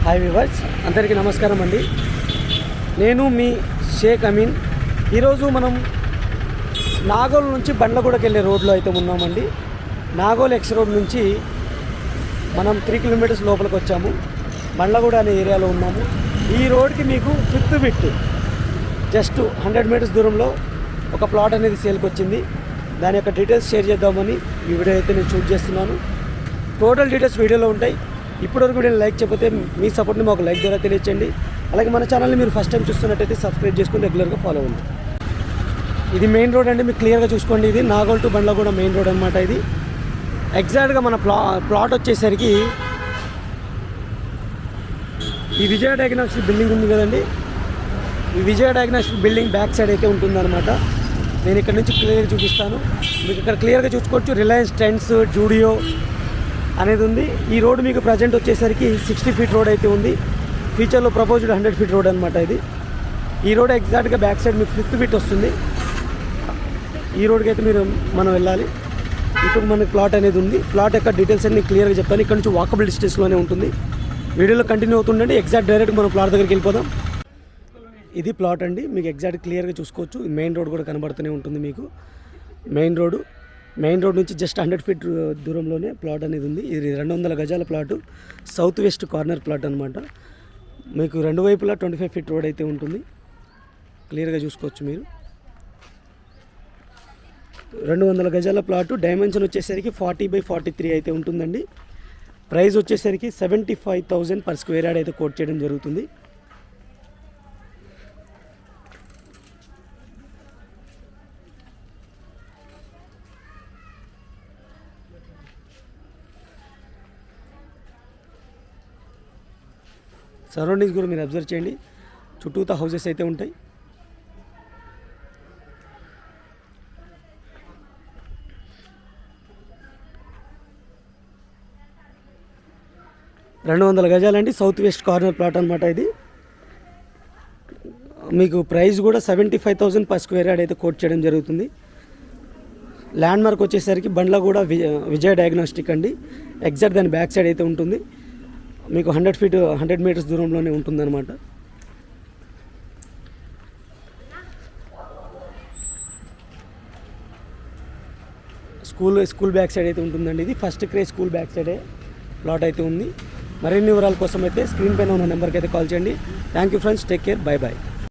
Hi viewers, అందరికీ నమస్కారం అండి. నేను మీ షేక్ అమీన్. ఈరోజు మనం నాగోల్ నుంచి బండ్లగూడకి వెళ్ళే రోడ్లో అయితే ఉన్నామండి. నాగోల్ ఎక్స్ రోడ్ నుంచి మనం 3 కిలోమీటర్స్ లోపలికి వచ్చాము. బండ్లగూడ అనే ఏరియాలో ఉన్నాము. ఈ రోడ్కి మీకు 5th బిట్ జస్ట్ 100 మీటర్స్ దూరంలో ఒక ప్లాట్ అనేది సేల్కి వచ్చింది. దాని యొక్క డీటెయిల్స్ షేర్ చేద్దామని ఈ వీడియో అయితే నేను షూట్ చేస్తున్నాను. టోటల్ డీటెయిల్స్ వీడియోలో ఉంటాయి. ఇప్పటివరకు వీడియోని లైక్ చేయకపోతే మీ సపోర్ట్ని మాకు లైక్ ద్వారా తెలియచేయండి. అలాగే మన ఛానల్ని మీరు ఫస్ట్ టైం చూస్తున్నట్టయితే సబ్స్క్రైబ్ చేసుకుని రెగ్యులర్గా ఫాలో అవ్వండి. ఇది మెయిన్ రోడ్ అండి, మీకు క్లియర్గా చూసుకోండి. ఇది Nagole to Bandlaguda main road అనమాట. ఇది ఎగ్జాక్ట్గా మన ప్లాట్ వచ్చేసరికి ఈ విజయ డయాగ్నోస్టిక్ బిల్డింగ్ ఉంది కదండి, ఈ విజయ డయాగ్నోస్టిక్ బిల్డింగ్ బ్యాక్ సైడ్ అయితే ఉంటుందన్నమాట. నేను ఇక్కడ నుంచి క్లియర్గా చూపిస్తాను. మీకు ఇక్కడ క్లియర్గా చూసుకోవచ్చు. రిలయన్స్ ట్రెండ్స్, జూడియో అనేది ఉంది. ఈ రోడ్ మీకు ప్రజెంట్ వచ్చేసరికి 60 ఫీట్ రోడ్ అయితే ఉంది. ఫ్యూచర్లో ప్రపోజ్డ్ 100 ఫీట్ రోడ్ అనమాట ఇది. ఈ రోడ్ ఎగ్జాక్ట్గా బ్యాక్ సైడ్ మీకు 5th బిట్ వస్తుంది. ఈ రోడ్కి అయితే మనం వెళ్ళాలి. ఇప్పుడు మనకి ప్లాట్ అనేది ఉంది. ప్లాట్ యొక్క డీటెయిల్స్ అన్ని క్లియర్గా చెప్తాను. ఇక్కడ నుంచి వాకబుల్ డిస్టెన్స్లోనే ఉంటుంది. వీడియోలో కంటిన్యూ అవుతుండండి. ఎగ్జాక్ట్ డైరెక్ట్ మనం ప్లాట్ దగ్గరికి వెళ్ళిపోదాం. ఇది ప్లాట్ అండి, మీకు ఎగ్జాక్ట్ క్లియర్గా చూసుకోవచ్చు. మెయిన్ రోడ్ కూడా కనబడుతూనే ఉంటుంది మీకు. మెయిన్ రోడ్ నుంచి జస్ట్ 100 ఫీట్ దూరంలోనే ప్లాట్ అనేది ఉంది. ఇది 200 గజాల plot, south west corner plot అనమాట. మీకు రెండు వైపులా 25 ఫీట్ రోడ్ అయితే ఉంటుంది. క్లియర్గా చూసుకోవచ్చు మీరు. 200 గజాల ప్లాటు. డైమెన్షన్ వచ్చేసరికి 40/43 అయితే ఉంటుందండి. ప్రైస్ వచ్చేసరికి 75,000 పర్ స్క్వేర్ యార్డ్ అయితే కోట్ చేయడం జరుగుతుంది. సరౌండింగ్స్ కూడా మీరు అబ్జర్వ్ చేయండి. చుట్టూతా హౌసెస్ అయితే ఉంటాయి. రెండు 200 గజాలండి, సౌత్ వెస్ట్ కార్నర్ ప్లాట్ అనమాట. ఇది మీకు ప్రైస్ కూడా 75,000 పర్ స్క్వేర్ యార్డ్ అయితే కోట్ చేయడం జరుగుతుంది. ల్యాండ్ మార్క్ వచ్చేసరికి బండ్లగూడ విజయ డయాగ్నోస్టిక్ అండి. ఎగ్జాక్ట్ దాని బ్యాక్ సైడ్ అయితే ఉంటుంది. మీకు 100 మీటర్స్ దూరంలోనే ఉంటుందన్నమాట. స్కూల్ బ్యాక్ సైడ్ అయితే ఉంటుందండి. ఇది ఫస్ట్ క్రేజ్ స్కూల్ బ్యాక్ సైడే ప్లాట్ అయితే ఉంది. మరిన్ని వివరాల కోసం అయితే స్క్రీన్ పైన ఉన్న నెంబర్కి అయితే కాల్ చేయండి. Thank you friends, take care, bye bye.